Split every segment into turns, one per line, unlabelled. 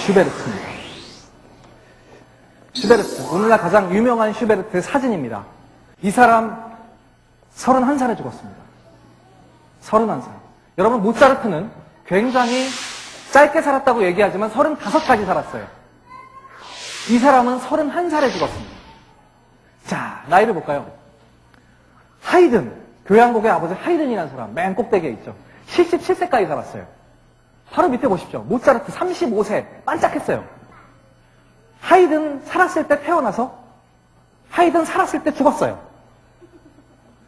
슈베르트입니다. 슈베르트, 오늘날 가장 유명한 슈베르트의 사진입니다. 이 사람 31살에 죽었습니다. 31살. 여러분, 모차르트는 굉장히 짧게 살았다고 얘기하지만 35까지 살았어요. 이 사람은 31살에 죽었습니다. 자, 나이를 볼까요? 하이든, 교향곡의 아버지 하이든이라는 사람, 맨 꼭대기에 있죠. 77세까지 살았어요. 바로 밑에 보십시오. 모차르트 35세, 반짝했어요. 하이든 살았을 때 태어나서 하이든 살았을 때 죽었어요.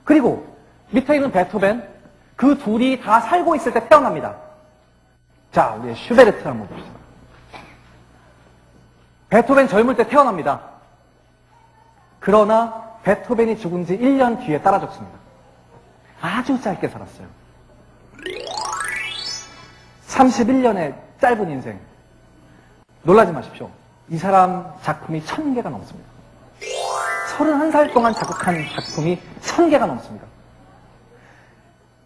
그리고 밑에 있는 베토벤, 그 둘이 다 살고 있을 때 태어납니다. 자, 우리 슈베르트 한번 봅시다. 베토벤 젊을 때 태어납니다. 그러나 베토벤이 죽은 지 1년 뒤에 따라 죽습니다. 아주 짧게 살았어요. 31년의 짧은 인생. 놀라지 마십시오. 이 사람 작품이 1000개가 넘습니다. 31살 동안 작곡한 작품이 1000개가 넘습니다.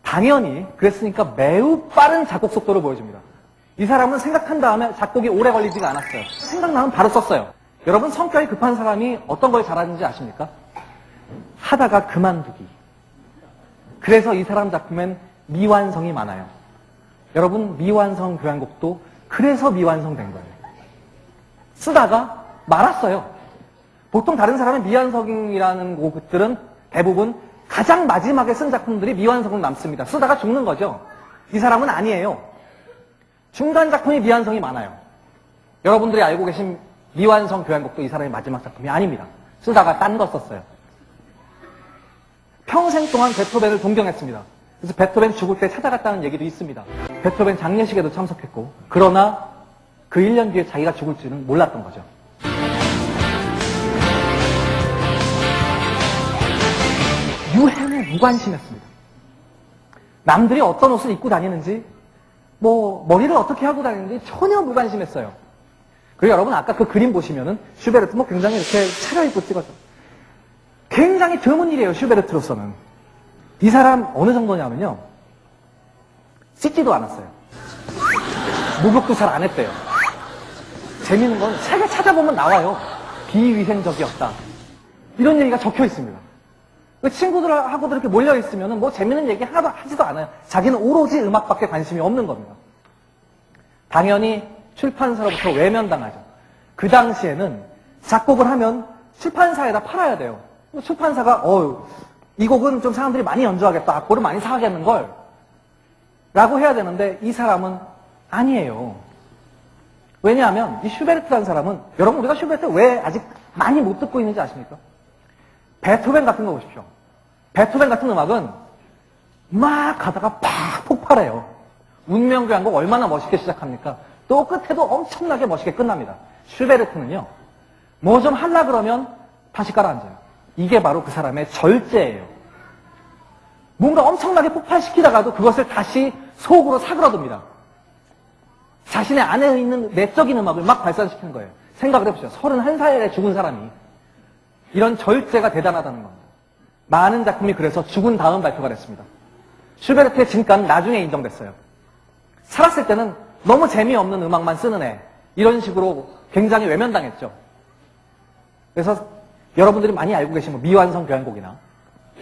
당연히 그랬으니까 매우 빠른 작곡 속도를 보여줍니다. 이 사람은 생각한 다음에 작곡이 오래 걸리지가 않았어요. 생각나면 바로 썼어요. 여러분, 성격이 급한 사람이 어떤 걸 잘하는지 아십니까? 하다가 그만두기. 그래서 이 사람 작품엔 미완성이 많아요. 여러분, 미완성 교향곡도 그래서 미완성된 거예요. 쓰다가 말았어요. 보통 다른 사람의 미완성이라는 곡들은 대부분 가장 마지막에 쓴 작품들이 미완성으로 남습니다. 쓰다가 죽는 거죠. 이 사람은 아니에요. 중간 작품이 미완성이 많아요. 여러분들이 알고 계신 미완성 교향곡도 이 사람의 마지막 작품이 아닙니다. 쓰다가 딴 거 썼어요. 평생 동안 베토벤을 동경했습니다. 그래서 베토벤 죽을 때 찾아갔다는 얘기도 있습니다. 베토벤 장례식에도 참석했고, 그러나 그 1년 뒤에 자기가 죽을 줄은 몰랐던 거죠. 유행에 무관심했습니다. 남들이 어떤 옷을 입고 다니는지, 머리를 어떻게 하고 다니는지 전혀 무관심했어요. 그리고 여러분, 아까 그 그림 보시면은 슈베르트 굉장히 이렇게 차려입고 찍었죠. 굉장히 드문 일이에요, 슈베르트로서는. 이 사람 어느 정도냐면요, 씻지도 않았어요. 목욕도 잘 안 했대요. 재미있는 건 책에 찾아보면 나와요. 비위생적이었다. 이런 얘기가 적혀 있습니다. 친구들하고도 이렇게 몰려있으면 재미있는 얘기 하나도 하지도 않아요. 자기는 오로지 음악밖에 관심이 없는 겁니다. 당연히 출판사로부터 외면당하죠. 그 당시에는 작곡을 하면 출판사에다 팔아야 돼요. 출판사가 이 곡은 좀 사람들이 많이 연주하겠다. 악보를 많이 사가겠는걸 라고 해야 되는데, 이 사람은 아니에요. 왜냐하면 이 슈베르트라는 사람은, 여러분, 우리가 슈베르트 왜 아직 많이 못 듣고 있는지 아십니까? 베토벤 같은 거 보십시오. 베토벤 같은 음악은 막 가다가 팍 폭발해요. 운명교향곡 얼마나 멋있게 시작합니까? 또 끝에도 엄청나게 멋있게 끝납니다. 슈베르트는요, 뭐 좀 하려 그러면 다시 깔아앉아요. 이게 바로 그 사람의 절제예요. 뭔가 엄청나게 폭발시키다가도 그것을 다시 속으로 사그라듭니다. 자신의 안에 있는 내적인 음악을 막 발산시키는 거예요. 생각을 해보세요. 31살에 죽은 사람이 이런 절제가 대단하다는 겁니다. 많은 작품이 그래서 죽은 다음 발표가 됐습니다. 슈베르트의 진가는 나중에 인정됐어요. 살았을 때는 너무 재미없는 음악만 쓰는 애, 이런 식으로 굉장히 외면당했죠. 그래서 여러분들이 많이 알고 계신 미완성 교향곡이나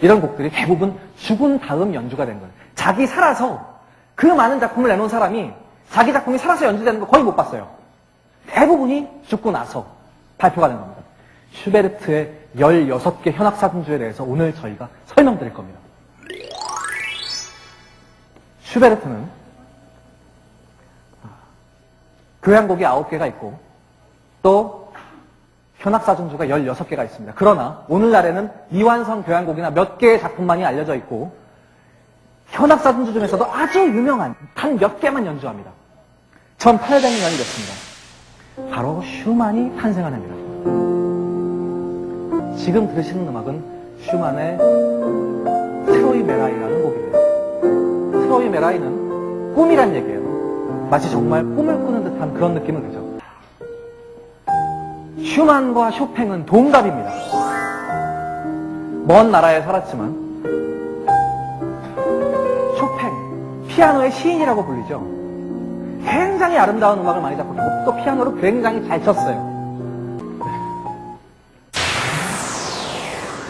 이런 곡들이 대부분 죽은 다음 연주가 된 거예요. 자기 살아서 그 많은 작품을 내놓은 사람이 자기 작품이 살아서 연주되는 거 거의 못 봤어요. 대부분이 죽고 나서 발표가 된 겁니다. 슈베르트의 16개 현악사중주에 대해서 오늘 저희가 설명드릴 겁니다. 슈베르트는 교향곡이 9개가 있고 또 현악사중주가 16개가 있습니다. 그러나 오늘날에는 미완성 교향곡이나 몇 개의 작품만이 알려져 있고 현악사중주 중에서도 아주 유명한 단 몇 개만 연주합니다. 1800년이 됐습니다. 바로 슈만이 탄생한 해입니다. 지금 들으시는 음악은 슈만의 트로이 메라이라는 곡입니다. 트로이 메라이는 꿈이란 얘기예요. 마치 정말 꿈을 꾸는 듯한 그런 느낌을 주죠. 슈만과 쇼팽은 동갑입니다. 먼 나라에 살았지만 쇼팽, 피아노의 시인이라고 불리죠. 굉장히 아름다운 음악을 많이 작곡하고 또 피아노를 굉장히 잘 쳤어요.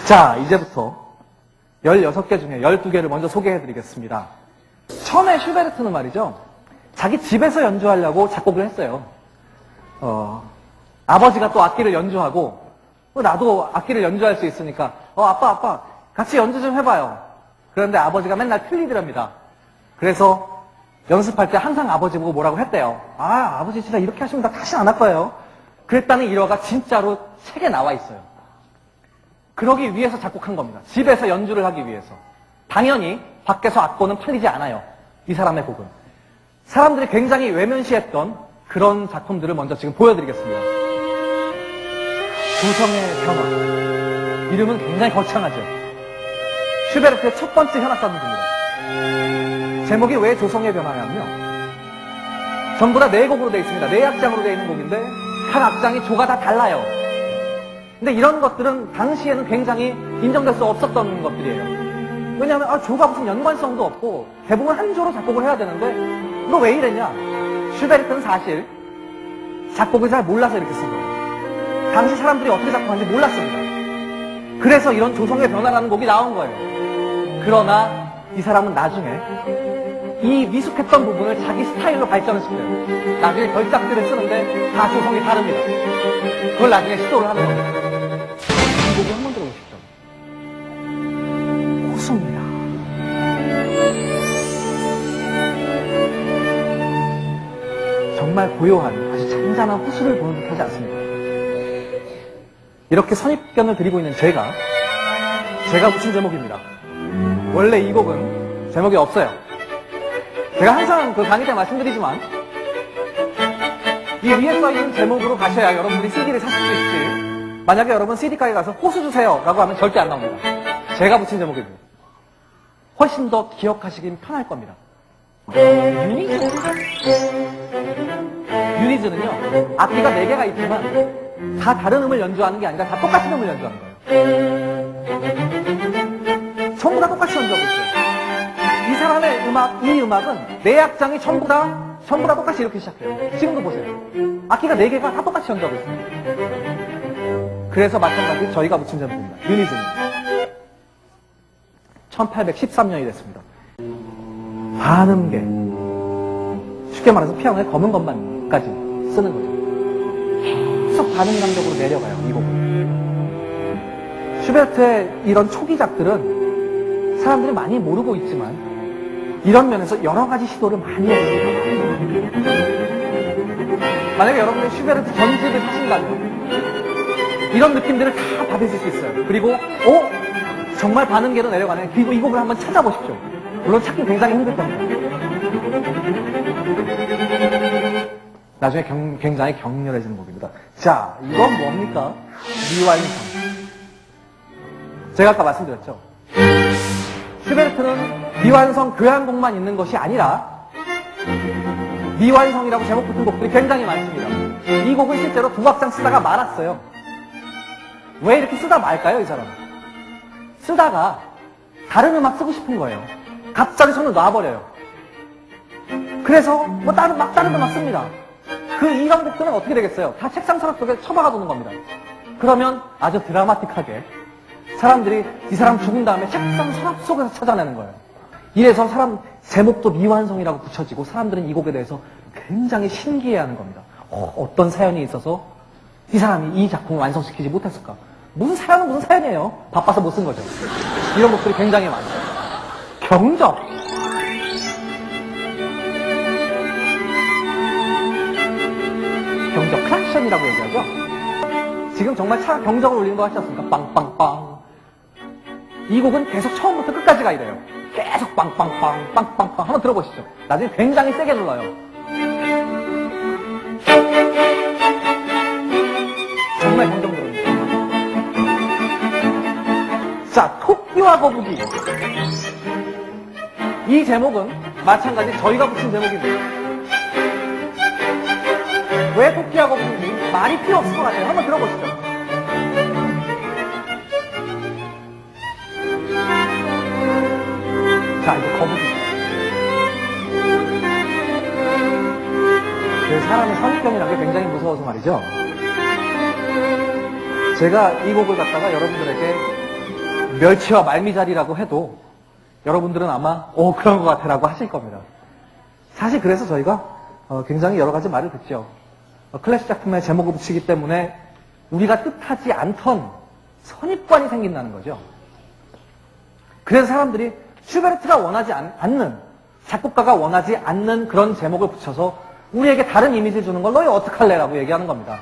자, 이제부터 16개 중에 12개를 먼저 소개해드리겠습니다. 처음에 슈베르트는 말이죠, 자기 집에서 연주하려고 작곡을 했어요. 아버지가 또 악기를 연주하고 나도 악기를 연주할 수 있으니까 아빠 같이 연주 좀 해봐요. 그런데 아버지가 맨날 틀리더랍니다. 그래서 연습할 때 항상 아버지 보고 뭐라고 했대요. 아버지 진짜 이렇게 하시면 나 다시 안 할 거예요. 그랬다는 일화가 진짜로 책에 나와 있어요. 그러기 위해서 작곡한 겁니다. 집에서 연주를 하기 위해서. 당연히 밖에서 악보는 팔리지 않아요. 이 사람의 곡은. 사람들이 굉장히 외면시했던 그런 작품들을 먼저 지금 보여드리겠습니다. 조성의 변화. 이름은 굉장히 거창하죠. 슈베르트의 첫 번째 현악사운드입니다. 제목이 왜 조성의 변화냐면요, 전부 다 4곡으로 되어 있습니다. 4악장으로 되어 있는 곡인데 각 악장이 조가 다 달라요. 근데 이런 것들은 당시에는 굉장히 인정될 수 없었던 것들이에요. 왜냐하면 조가 무슨 연관성도 없고 대부분 한 조로 작곡을 해야 되는데 너 왜 이랬냐? 슈베르트는 사실 작곡을 잘 몰라서 이렇게 쓴 거예요. 당시 사람들이 어떻게 작곡하는지 몰랐습니다. 그래서 이런 조성의 변화라는 곡이 나온 거예요. 그러나 이 사람은 나중에 이 미숙했던 부분을 자기 스타일로 발전을 시켜요. 나중에 걸작들을 쓰는데 다 조성이 다릅니다. 그걸 나중에 시도를 하는 겁니다. 이 곡을 한번 들어보십시오. 호수입니다. 정말 고요한 아주 잔잔한 호수를 보는 듯하지 않습니까? 이렇게 선입견을 드리고 있는 제가 붙인 제목입니다. 원래 이 곡은 제목이 없어요. 제가 항상 그 강의 때 말씀드리지만 이 위에 써있는 제목으로 가셔야 여러분들이 CD를 사실 수 있지, 만약에 여러분 CD 가게 가서 호수 주세요 라고 하면 절대 안 나옵니다. 제가 붙인 제목입니다. 훨씬 더 기억하시긴 편할 겁니다. 유니즈는요, 악기가 4개가 있지만 다 다른 음을 연주하는 게 아니라 다 똑같은 음을 연주하는 거예요. 전부 다 똑같이 연주하고 있어요. 이 사람의 음악, 이 음악은 4악장이 전부 다 똑같이 이렇게 시작해요. 지금도 보세요. 악기가 4개가 다 똑같이 연주하고 있어요. 그래서 마찬가지 저희가 붙인 제목입니다. 유니즈는 1813년이 됐습니다. 반음계, 쉽게 말해서 피아노의 검은 건반까지 쓰는 거죠. 계속 반음 강적으로 내려가요, 이 곡은. 슈베르트의 이런 초기작들은 사람들이 많이 모르고 있지만 이런 면에서 여러 가지 시도를 많이 했습니다. 만약에 여러분이 슈베르트 전집을 사신다면 이런 느낌들을 다 받으실 수 있어요. 그리고 정말 반음계로 내려가네. 그리고 이 곡을 한번 찾아보십시오. 물론 찾기 굉장히 힘들 겁니다. 나중에 굉장히 격렬해지는 곡입니다. 자, 이건 뭡니까? 미완성. 제가 아까 말씀드렸죠. 슈베르트는 미완성 교향곡만 있는 것이 아니라 미완성이라고 제목 붙은 곡들이 굉장히 많습니다. 이 곡은 실제로 2악장 쓰다가 말았어요. 왜 이렇게 쓰다 말까요, 이 사람은? 쓰다가 다른 음악 쓰고 싶은 거예요. 갑자기 손을 놔버려요. 그래서 다른 음악 씁니다. 이런 곡들은 어떻게 되겠어요? 다 책상 서랍 속에 처박아 두는 겁니다. 그러면 아주 드라마틱하게 사람들이 이 사람 죽은 다음에 책상 서랍 속에서 찾아내는 거예요. 이래서 제목도 미완성이라고 붙여지고 사람들은 이 곡에 대해서 굉장히 신기해하는 겁니다. 어떤 사연이 있어서 이 사람이 이 작품을 완성시키지 못했을까? 무슨 사연이에요? 바빠서 못 쓴 거죠. 이런 곡들이 굉장히 많아요. 경적. 경적, 클락션이라고 얘기하죠? 지금 정말 차가 경적을 울리는 거 같지 않습니까? 빵빵빵. 이 곡은 계속 처음부터 끝까지가 이래요. 계속 빵빵빵, 빵빵빵. 한번 들어보시죠. 나중에 굉장히 세게 눌러요. 정말 경적 들어옵니다. 자, 토끼와 거북이. 이 제목은 마찬가지 저희가 붙인 제목입니다. 왜 토끼와 거북이? 말이 필요 없을 것 같아요. 한번 들어보시죠. 자, 이제 거북이. 그 사람의 선입견이라는 게 굉장히 무서워서 말이죠. 제가 이 곡을 갖다가 여러분들에게 멸치와 말미잘이라고 해도 여러분들은 아마 그런 것 같아 라고 하실 겁니다. 사실 그래서 저희가 굉장히 여러 가지 말을 듣죠. 클래식 작품의 제목을 붙이기 때문에 우리가 뜻하지 않던 선입관이 생긴다는 거죠. 그래서 사람들이 슈베르트가 원하지 않는, 작곡가가 원하지 않는 그런 제목을 붙여서 우리에게 다른 이미지를 주는 걸 너희 어떡할래? 라고 얘기하는 겁니다.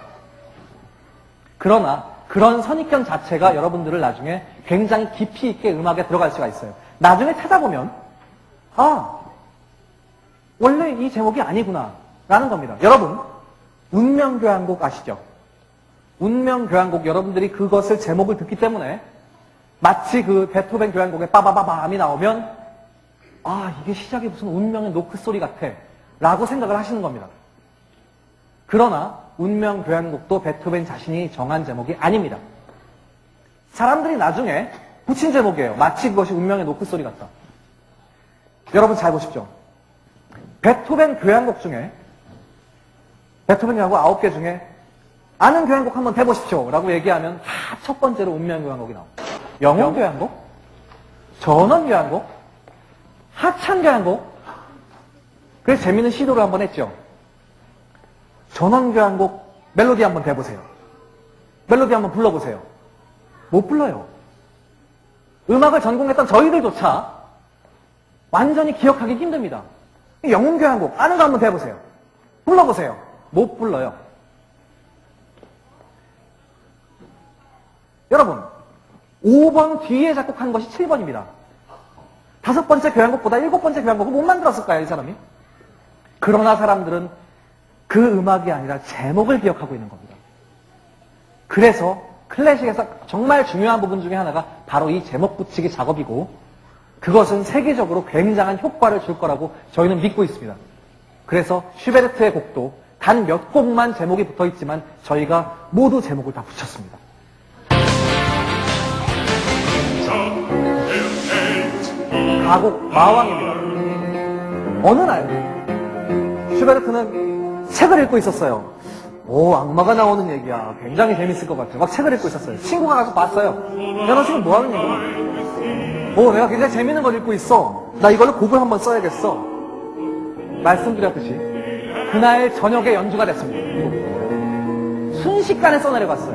그러나 그런 선입견 자체가 여러분들을 나중에 굉장히 깊이 있게 음악에 들어갈 수가 있어요. 나중에 찾아보면 원래 이 제목이 아니구나 라는 겁니다. 여러분, 운명교향곡 아시죠? 운명교향곡, 여러분들이 그것을 제목을 듣기 때문에 마치 그 베토벤 교향곡에 빠바바밤이 나오면 이게 시작이 무슨 운명의 노크 소리 같아 라고 생각을 하시는 겁니다. 그러나 운명교향곡도 베토벤 자신이 정한 제목이 아닙니다. 사람들이 나중에 붙인 제목이에요. 마치 그것이 운명의 노크 소리 같다. 여러분 잘 보십시오. 베토벤 교향곡 중에, 베토벤 교향곡 9개 중에 아는 교향곡 한번 해보십시오 라고 얘기하면 다 첫 번째로 운명교향곡이 나옵니다. 영혼교향곡, 전원교향곡, 하찬교향곡. 그래서 재미있는 시도를 한번 했죠. 전원교향곡 멜로디 한번 대보세요. 멜로디 한번 불러보세요. 못 불러요. 음악을 전공했던 저희들조차 완전히 기억하기 힘듭니다. 영혼교향곡 아는 거 한번 대보세요. 불러보세요. 못 불러요. 여러분, 5번 뒤에 작곡한 것이 7번입니다. 5번째 교향곡보다 7번째 교향곡을 못 만들었을까요, 이 사람이? 그러나 사람들은 그 음악이 아니라 제목을 기억하고 있는 겁니다. 그래서 클래식에서 정말 중요한 부분 중에 하나가 바로 이 제목 붙이기 작업이고, 그것은 세계적으로 굉장한 효과를 줄 거라고 저희는 믿고 있습니다. 그래서 슈베르트의 곡도 단 몇 곡만 제목이 붙어 있지만 저희가 모두 제목을 다 붙였습니다. 가곡 마왕입니다. 어느 날 슈베르트는 책을 읽고 있었어요. 악마가 나오는 얘기야. 굉장히 재밌을 것 같아요. 막 책을 읽고 있었어요. 친구가 가서 봤어요. 야, 너 지금 뭐 하는 얘기야? 내가 굉장히 재밌는 걸 읽고 있어. 나 이걸로 곡을 한번 써야겠어. 말씀드렸듯이 그날 저녁에 연주가 됐습니다. 순식간에 써내려갔어요.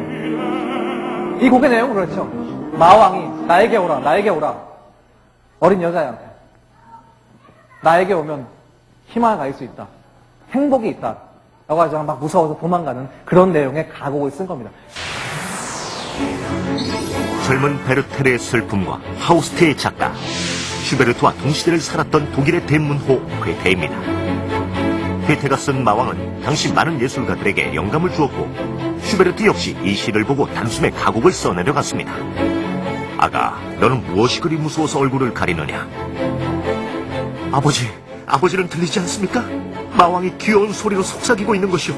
이 곡의 내용은 그렇죠. 마왕이 나에게 오라, 나에게 오라. 어린 여자애한테 나에게 오면 희망을 가질 수 있다. 행복이 있다. 라고 하죠. 막 무서워서 도망가는 그런 내용의 가곡을 쓴 겁니다.
젊은 베르테르의 슬픔과 하우스트의 작가, 슈베르트와 동시대를 살았던 독일의 대문호 괴테입니다. 괴테가 쓴 마왕은 당시 많은 예술가들에게 영감을 주었고, 슈베르트 역시 이 시를 보고 단숨에 가곡을 써내려갔습니다. 아가, 너는 무엇이 그리 무서워서 얼굴을 가리느냐? 아버지는 들리지 않습니까? 마왕이 귀여운 소리로 속삭이고 있는 것이오.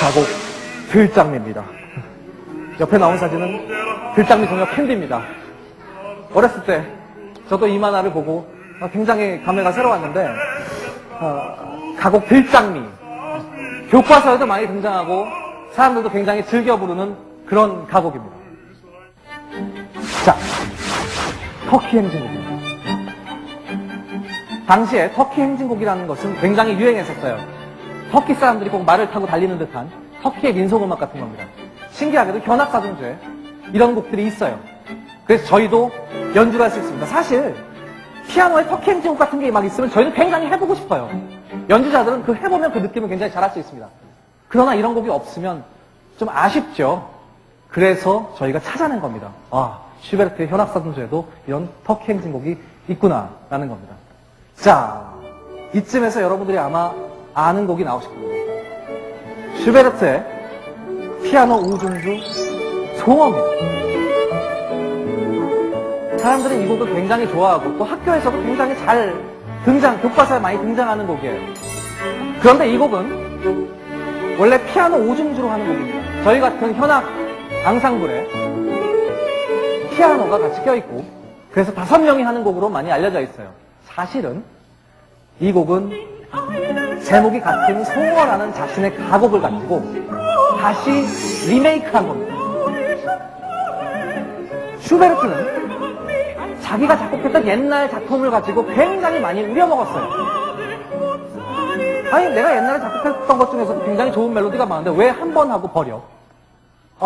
가곡 들장미입니다. 옆에 나온 사진은 들장미 소녀 캔디입니다. 어렸을 때 저도 이 만화를 보고 굉장히 감회가 새로웠는데, 가곡 들장미, 교과서에도 많이 등장하고 사람들도 굉장히 즐겨 부르는 그런 가곡입니다. 자, 터키 행진곡입니다. 당시에 터키 행진곡이라는 것은 굉장히 유행했었어요. 터키 사람들이 꼭 말을 타고 달리는 듯한 터키의 민속음악 같은 겁니다. 신기하게도 현악사중제 이런 곡들이 있어요. 그래서 저희도 연주를 할 수 있습니다. 사실 피아노에 터키 행진곡 같은 게 막 있으면 저희는 굉장히 해보고 싶어요. 연주자들은 그 해보면 그 느낌을 굉장히 잘할 수 있습니다. 그러나 이런 곡이 없으면 좀 아쉽죠. 그래서 저희가 찾아낸 겁니다. 슈베르트의 현악사중제에도 이런 터키 행진곡이 있구나라는 겁니다. 자, 이쯤에서 여러분들이 아마 아는 곡이 나오실 겁니다. 슈베르트의 피아노 우중주 송어입니다. 사람들이 이 곡을 굉장히 좋아하고 또 학교에서도 굉장히 잘 교과서에 많이 등장하는 곡이에요. 그런데 이 곡은 원래 피아노 우중주로 하는 곡입니다. 저희 같은 현악 앙상블에 피아노가 같이 껴있고, 그래서 5명이 하는 곡으로 많이 알려져 있어요. 사실은 이 곡은 제목이 같은 송어라는 자신의 가곡을 가지고 다시 리메이크한 겁니다. 슈베르트는 자기가 작곡했던 옛날 작품을 가지고 굉장히 많이 우려먹었어요. 아니, 내가 옛날에 작곡했던 것 중에서 굉장히 좋은 멜로디가 많은데 왜 한 번 하고 버려?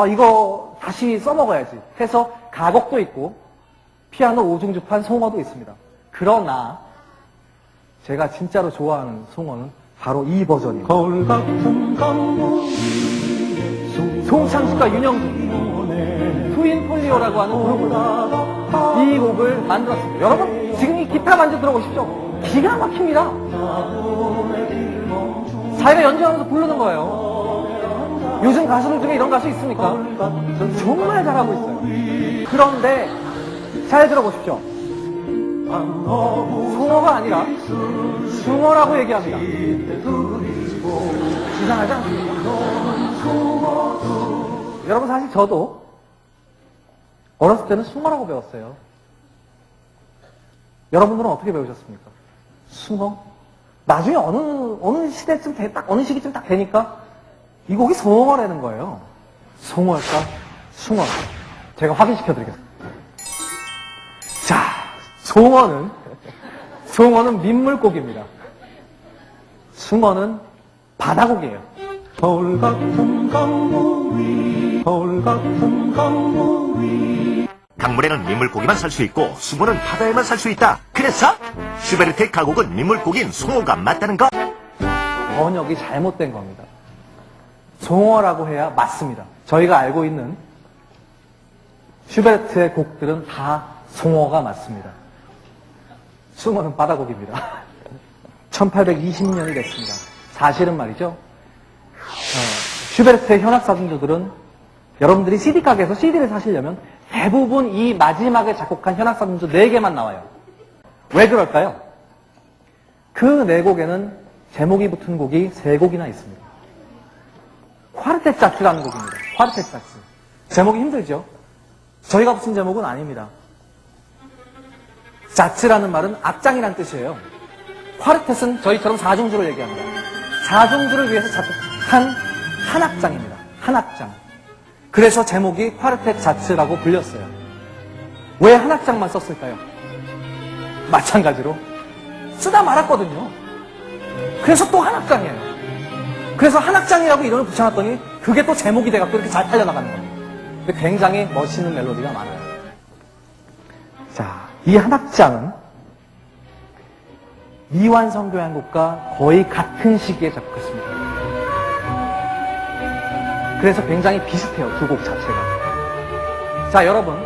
이거 다시 써먹어야지 해서 가곡도 있고 피아노 오중주판 송어도 있습니다. 그러나 제가 진짜로 좋아하는 송어는 바로 이 버전입니다. 송창식과 윤영준, 트윈 폴리오라고 하는 그룹으로 이 곡을 만들었습니다. 여러분, 지금 이 기타 반주 들어보십시오. 기가 막힙니다. 자기가 연주하면서 부르는 거예요. 요즘 가수들 중에 이런 가수 있습니까? 정말 잘하고 있어요. 그런데 잘 들어보십시오. 송어가 아니라 숭어라고 얘기합니다. 이상하지 않습니까? 여러분, 사실 저도 어렸을 때는 숭어라고 배웠어요. 여러분들은 어떻게 배우셨습니까? 숭어? 나중에 어느 시대쯤 어느 시기쯤 딱 되니까 이 곡이 송어라는 거예요. 송어일까? 숭어일까? 제가 확인시켜 드리겠습니다. 자, 송어는 민물고기입니다. 숭어는 바다고기예요. 서울 같은 강물 위, 서울 같은 강물 위.
강물에는 민물고기만 살 수 있고 숭어는 바다에만 살 수 있다. 그래서 슈베르트의 가곡은 민물고기인 송어가 맞다는 것.
번역이 잘못된 겁니다. 송어라고 해야 맞습니다. 저희가 알고 있는 슈베르트의 곡들은 다 송어가 맞습니다. 숭어는 바다고기입니다. 1820년이 됐습니다. 사실은 말이죠. 슈베르트의 현악사중조들은 여러분들이 CD 가게에서 CD를 사시려면 대부분 이 마지막에 작곡한 현악사중조 4개만 나와요. 왜 그럴까요? 그 4곡에는 제목이 붙은 곡이 3곡이나 있습니다. 콰르테짜츠라는 곡입니다. 콰르테짜츠. 제목이 힘들죠? 저희가 붙인 제목은 아닙니다. 자츠라는 말은 악장이란 뜻이에요. 콰르텟은 저희처럼 4중주를 얘기합니다. 4중주를 위해서 작곡한 한 악장입니다. 한 악장. 그래서 제목이 콰르텟 자츠라고 불렸어요. 왜 한 악장만 썼을까요? 마찬가지로 쓰다 말았거든요. 그래서 또 한 악장이에요. 그래서 한 악장이라고 이름을 붙여놨더니 그게 또 제목이 돼갖고 이렇게 잘 팔려나가는 겁니다. 굉장히 멋있는 멜로디가 많아요. 자, 이 한 악장은 미완성 교향곡과 거의 같은 시기에 작곡했습니다. 그래서 굉장히 비슷해요, 두 곡 자체가. 자, 여러분,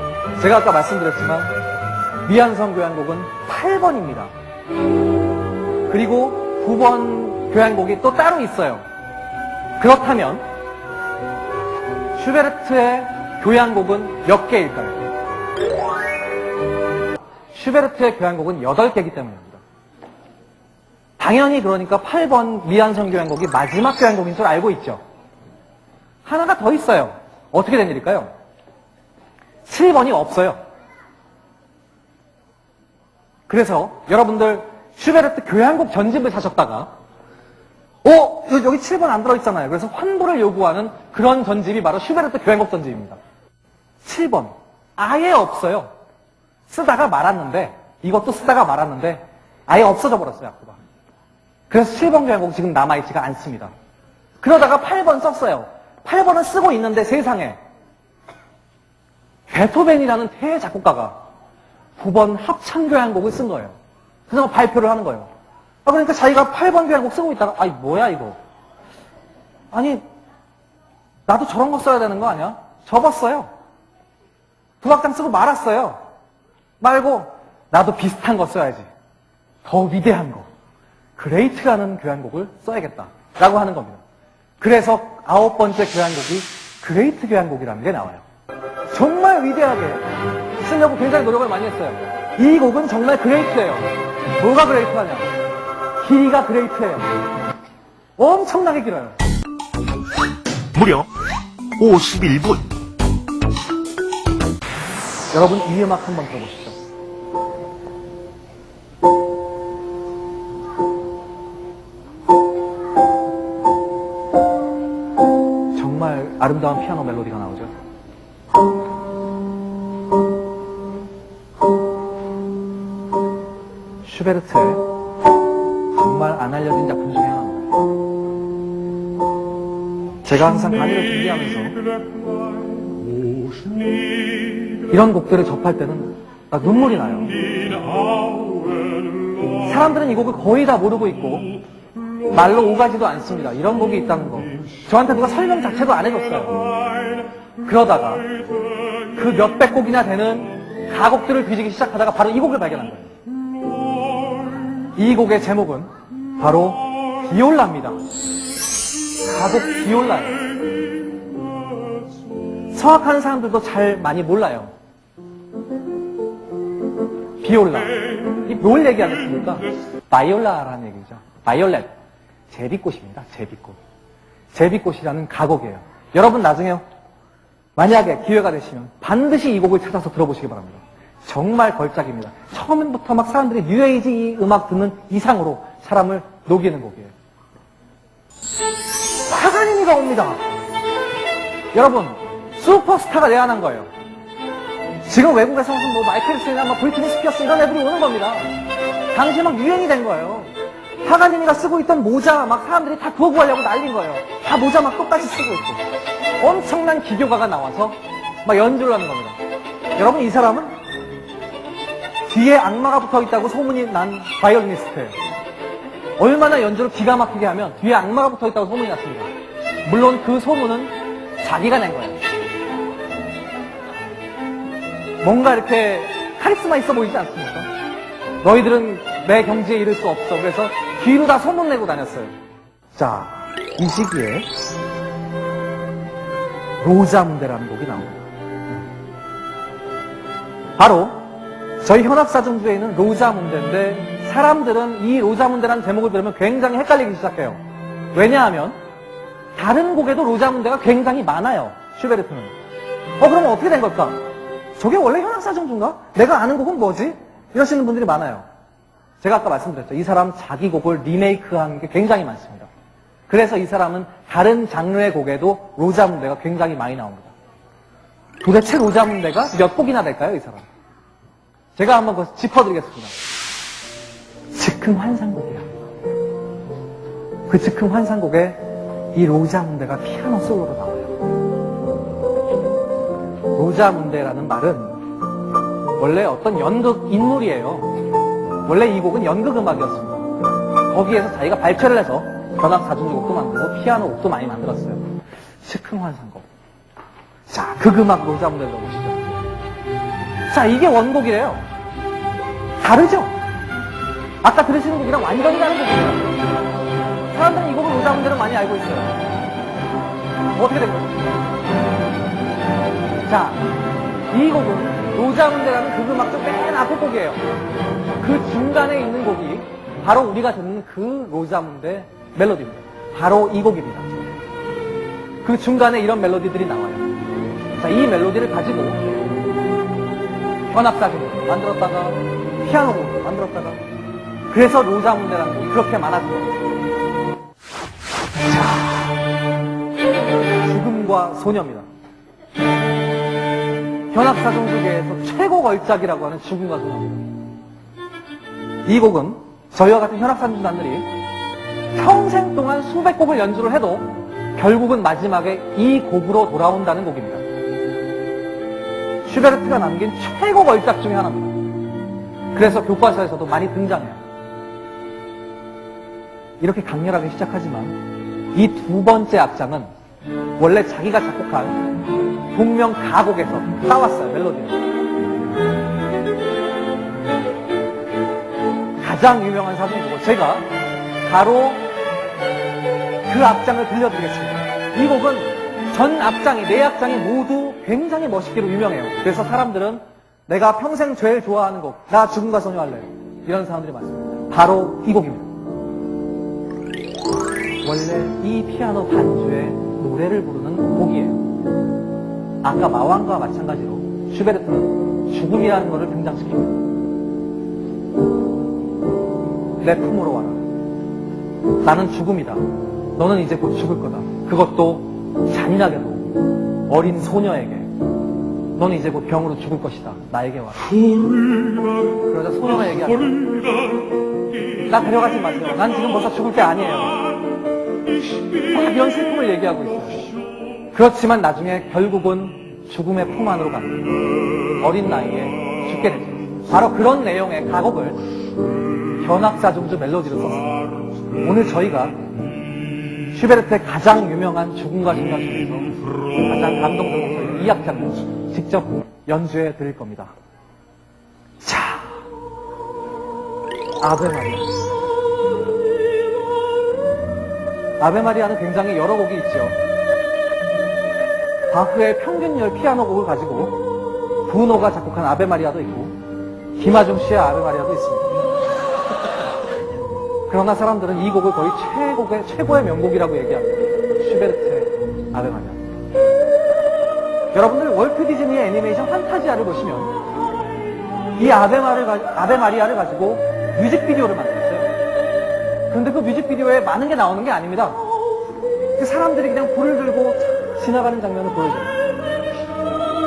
제가 아까 말씀드렸지만 미완성 교향곡은 8번입니다. 그리고 9번 교향곡이 또 따로 있어요. 그렇다면 슈베르트의 교향곡은 몇 개일까요? 슈베르트의 교향곡은 8개이기 때문입니다. 당연히 그러니까 8번 미완성 교향곡이 마지막 교향곡인 줄 알고 있죠. 하나가 더 있어요. 어떻게 된 일일까요? 7번이 없어요. 그래서 여러분들 슈베르트 교향곡 전집을 사셨다가 여기 7번 안 들어있잖아요. 그래서 환불을 요구하는 그런 전집이 바로 슈베르트 교향곡 전집입니다. 7번 아예 없어요. 쓰다가 말았는데 이것도 쓰다가 말았는데 아예 없어져 버렸어요. 악보가. 그래서 7번 교향곡 지금 남아있지가 않습니다. 그러다가 8번 썼어요. 8번은 쓰고 있는데 세상에 베토벤이라는 대작곡가가 9번 합창교향곡을 쓴 거예요. 그래서 발표를 하는 거예요. 그러니까 자기가 8번 교향곡 쓰고 있다가 아니 뭐야 이거. 아니 나도 저런 거 써야 되는 거 아니야? 접었어요. 두박장 쓰고 말았어요. 말고 나도 비슷한 거 써야지. 더 위대한 거. 그레이트라는 교향곡을 써야겠다. 라고 하는 겁니다. 그래서 9번째 교향곡이 그레이트 교향곡이라는 게 나와요. 정말 위대하게 쓰려고 굉장히 노력을 많이 했어요. 이 곡은 정말 그레이트예요. 뭐가 그레이트하냐? 길이가 그레이트예요. 엄청나게 길어요.
무려 51분.
여러분 이 음악 한번 들어보시죠. 아름다운 피아노 멜로디가 나오죠. 슈베르트의 정말 안 알려진 작품 중에 하나입니다. 제가 항상 강의를 준비하면서 이런 곡들을 접할 때는 나 눈물이 나요. 사람들은 이 곡을 거의 다 모르고 있고 말로 오가지도 않습니다. 이런 곡이 있다는 거. 저한테 누가 설명 자체도 안 해줬어요. 그러다가 그 몇백 곡이나 되는 가곡들을 뒤지기 시작하다가 바로 이 곡을 발견한 거예요. 이 곡의 제목은 바로 비올라입니다. 가곡 비올라예요. 성악하는 사람들도 잘 많이 몰라요. 비올라. 이 뭘 얘기하겠습니까? 바이올라라는 얘기죠. 바이올렛. 제비꽃입니다. 제비꽃. 제비꽃이라는 가곡이에요. 여러분 나중에 만약에 기회가 되시면 반드시 이 곡을 찾아서 들어보시기 바랍니다. 정말 걸작입니다. 처음부터 막 사람들이 뉴에이지 이 음악 듣는 이상으로 사람을 녹이는 곡이에요. 파가니니가 옵니다. 여러분, 슈퍼스타가 내한한 거예요. 지금 외국에서 무슨 뭐 마이클 잭슨이나 뭐 브리트니 스피어스 이런 애들이 오는 겁니다. 당시에 막 유행이 된 거예요. 파가니니가 쓰고 있던 모자 막 사람들이 다 그거 구하려고 난린 거예요. 다 모자 막 똑같이 쓰고 있고. 엄청난 기교가가 나와서 막 연주를 하는 겁니다. 여러분, 이 사람은 뒤에 악마가 붙어 있다고 소문이 난 바이올리니스트예요. 얼마나 연주를 기가 막히게 하면 뒤에 악마가 붙어 있다고 소문이 났습니다. 물론 그 소문은 자기가 낸 거예요. 뭔가 이렇게 카리스마 있어 보이지 않습니까? 너희들은 내 경지에 이를 수 없어. 그래서 뒤로 다 소문내고 다녔어요. 자, 이 시기에 로자문데라는 곡이 나옵니다. 바로 저희 현악사중주에 있는 로자문데인데 사람들은 이 로자문데라는 제목을 들으면 굉장히 헷갈리기 시작해요. 왜냐하면 다른 곡에도 로자문데가 굉장히 많아요. 슈베르트는. 그러면 어떻게 된 걸까? 저게 원래 현악사중주인가? 내가 아는 곡은 뭐지? 이러시는 분들이 많아요. 제가 아까 말씀드렸죠. 이 사람 자기 곡을 리메이크한 게 굉장히 많습니다. 그래서 이 사람은 다른 장르의 곡에도 로자문데가 굉장히 많이 나옵니다. 도대체 로자문데가 몇 곡이나 될까요, 이 사람? 제가 한번 그거 짚어드리겠습니다. 즉흥 환상곡이야. 그 즉흥 환상곡에 이 로자문데가 피아노 솔로로 나와요. 로자문데라는 말은 원래 어떤 연극 인물이에요. 원래 이 곡은 연극 음악이었습니다. 거기에서 자기가 발표를 해서 견학 사중곡도 만들고 피아노 곡도 많이 만들었어요. 즉흥 환상곡. 자, 극음악 로자문데 들어보시죠. 자, 이게 원곡이래요. 다르죠? 아까 들으시는 곡이랑 완전히 다른 곡이에요. 사람들은 이 곡을 로자문데로 많이 알고 있어요. 어떻게 된 거예요? 자, 이 곡은 로자문데라는 극음악 중 맨 앞에 곡이에요. 그 중간에 있는 곡이 바로 우리가 듣는 그 로자문데 멜로디입니다. 바로 이 곡입니다. 그 중간에 이런 멜로디들이 나와요. 자, 이 멜로디를 가지고 현악사중곡 만들었다가 피아노곡 만들었다가 그래서 로자문데라는 곡이 그렇게 많아진 거예요. 자, 죽음과 소녀입니다. 현악사중주계에서 최고 걸작이라고 하는 죽음과 소녀입니다. 이 곡은 저희와 같은 현악사중단들이 평생 동안 수백 곡을 연주를 해도 결국은 마지막에 이 곡으로 돌아온다는 곡입니다. 슈베르트가 남긴 최고 걸작 중에 하나입니다. 그래서 교과서에서도 많이 등장해요. 이렇게 강렬하게 시작하지만 이 두 번째 악장은 원래 자기가 작곡한 동명 가곡에서 따왔어요. 멜로디를. 가장 유명한 사중곡을 제가 바로 그 악장을 들려드리겠습니다. 이 곡은 전 악장이, 네 악장이 모두 굉장히 멋있기로 유명해요. 그래서 사람들은 내가 평생 제일 좋아하는 곡, 나 죽음과 소녀 할래요. 이런 사람들이 많습니다. 바로 이 곡입니다. 원래 이 피아노 반주에 노래를 부르는 곡이에요. 아까 마왕과 마찬가지로 슈베르트는 죽음이라는 것을 등장시킵니다. 내 품으로 와라. 나는 죽음이다. 너는 이제 곧 죽을 거다. 그것도 잔인하게도 어린 소녀에게 너는 이제 곧 병으로 죽을 것이다. 나에게 와라. 그러자 소녀가 얘기합니다. 나 데려가지 마세요. 난 지금 벌써 죽을 때 아니에요. 막 이런 슬픔을 얘기하고 있어요. 그렇지만 나중에 결국은 죽음의 품 안으로 갑니다. 어린 나이에 죽게 되죠. 바로 그런 내용의 가곡을 견학사중주 멜로디로 썼습니다. 오늘 저희가 슈베르트의 가장 유명한 죽음과 생각 중에서 가장 감동적인 목소리를 이 악장을 직접 연주해 드릴 겁니다. 자, 아베 마리아. 아베 마리아는 굉장히 여러 곡이 있죠. 바흐의 평균율 피아노 곡을 가지고 부노가 작곡한 아베 마리아도 있고 김하중 씨의 아베 마리아도 있습니다. 그러나 사람들은 이 곡을 거의 최고의 명곡이라고 얘기합니다. 슈베르트의 아베 마리아. 여러분들 월트 디즈니의 애니메이션 판타지아를 보시면 이 아베 마리아를 가지고 뮤직비디오를 만들었어요. 그런데 그 뮤직비디오에 많은 게 나오는 게 아닙니다. 그 사람들이 그냥 불을 들고 지나가는 장면을 보여줘요.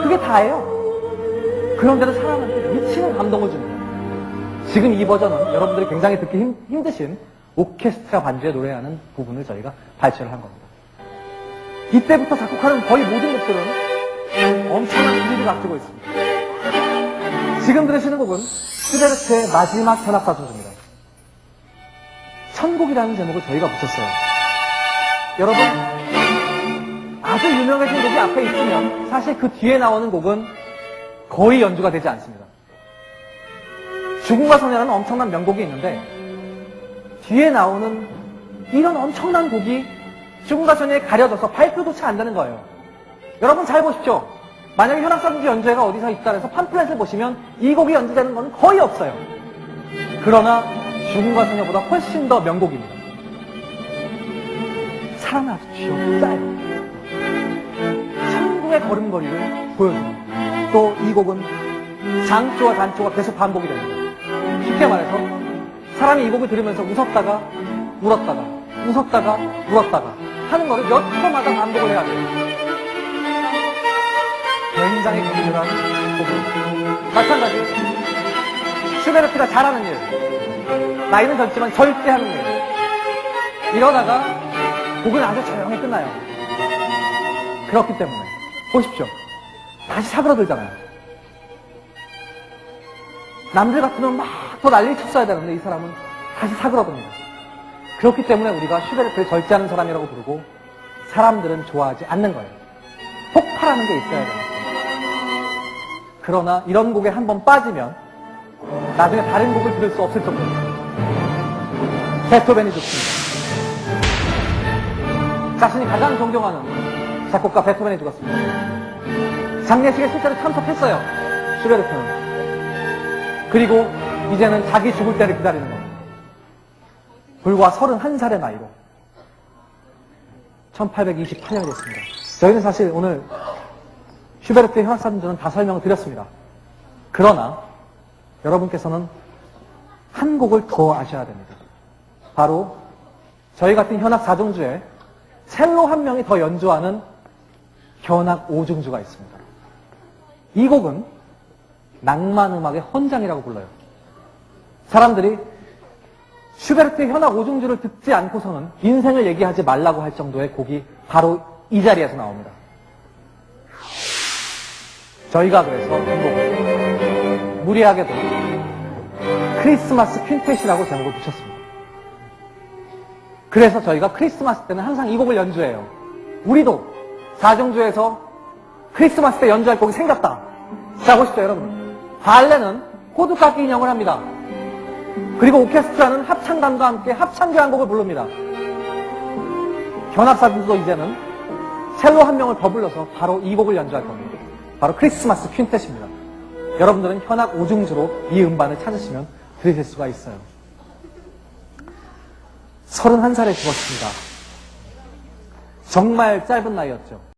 그게 다예요. 그런데도 사람한테 미치는 감동을 줍니다. 지금 이 버전은 여러분들이 굉장히 듣기 힘드신 오케스트라 반주에 노래하는 부분을 저희가 발표를 한 겁니다. 이때부터 작곡하는 거의 모든 곡들은 엄청난 분위기를 앞두고 있습니다. 지금 들으시는 곡은 슈베르트의 마지막 현악사중주입니다. 천곡이라는 제목을 저희가 붙였어요. 여러분, 아주 유명해진 곡이 앞에 있으면 사실 그 뒤에 나오는 곡은 거의 연주가 되지 않습니다. 죽음과 소녀라는 엄청난 명곡이 있는데 뒤에 나오는 이런 엄청난 곡이 죽음과 소녀에 가려져서 발표조차 안 되는 거예요. 여러분 잘 보십시오. 만약에 현악사중주 연주회가 어디서 있다 해서 팜플렛을 보시면 이 곡이 연주되는 건 거의 없어요. 그러나 죽음과 소녀보다 훨씬 더 명곡입니다. 사랑은 아주 쥐어짜요. 천국의 걸음걸이를 보여줍니다. 또 이 곡은 장조와 단조가 계속 반복이 됩니다. 쉽게 말해서 사람이 이 곡을 들으면서 웃었다가 울었다가 웃었다가 울었다가 하는 거를 몇 번마다 반복을 해야 돼요. 굉장히 강렬한 곡입니다. 마찬가지 슈베르트가 잘하는 일, 나이는 젊지만 절대 하는 일, 이러다가 곡은 아주 조용히 끝나요. 그렇기 때문에 보십시오. 다시 사그러들잖아요. 남들 같으면 막 더 난리를 쳤어야 되는데 이 사람은 다시 사그러듭니다. 그렇기 때문에 우리가 슈베르트를 절제하는 사람이라고 부르고 사람들은 좋아하지 않는 거예요. 폭발하는 게 있어야 됩니다. 그러나 이런 곡에 한번 빠지면 나중에 다른 곡을 들을 수 없을 정도입니다. 베토벤이 죽습니다. 자신이 가장 존경하는 작곡가 베토벤이 죽었습니다. 장례식에 실제로 참석했어요. 슈베르트는. 그리고 이제는 자기 죽을 때를 기다리는 겁니다. 불과 31살의 나이로 1828년이 됐습니다. 저희는 사실 오늘 슈베르트의 현악사중주는 다 설명을 드렸습니다. 그러나 여러분께서는 한 곡을 더 아셔야 됩니다. 바로 저희 같은 현악사중주에 첼로 한 명이 더 연주하는 현악 오중주가 있습니다. 이 곡은 낭만음악의 헌장이라고 불러요. 사람들이 슈베르트의 현악 오중주를 듣지 않고서는 인생을 얘기하지 말라고 할 정도의 곡이 바로 이 자리에서 나옵니다. 저희가 그래서 이 곡을 무리하게도 크리스마스 퀸텟이라고 제목을 붙였습니다. 그래서 저희가 크리스마스 때는 항상 이 곡을 연주해요. 우리도 사중주에서 크리스마스 때 연주할 곡이 생겼다. 자, 보십시오, 여러분. 발레는 호두깎이 인형을 합니다. 그리고 오케스트라는 합창단과 함께 합창교향곡을 부릅니다. 견학사들도 이제는 첼로 한 명을 더 불러서 바로 이 곡을 연주할 겁니다. 바로 크리스마스 퀸텟입니다. 여러분들은 현악 오중주로 이 음반을 찾으시면 들으실 수가 있어요. 31살에 죽었습니다. 정말 짧은 나이였죠.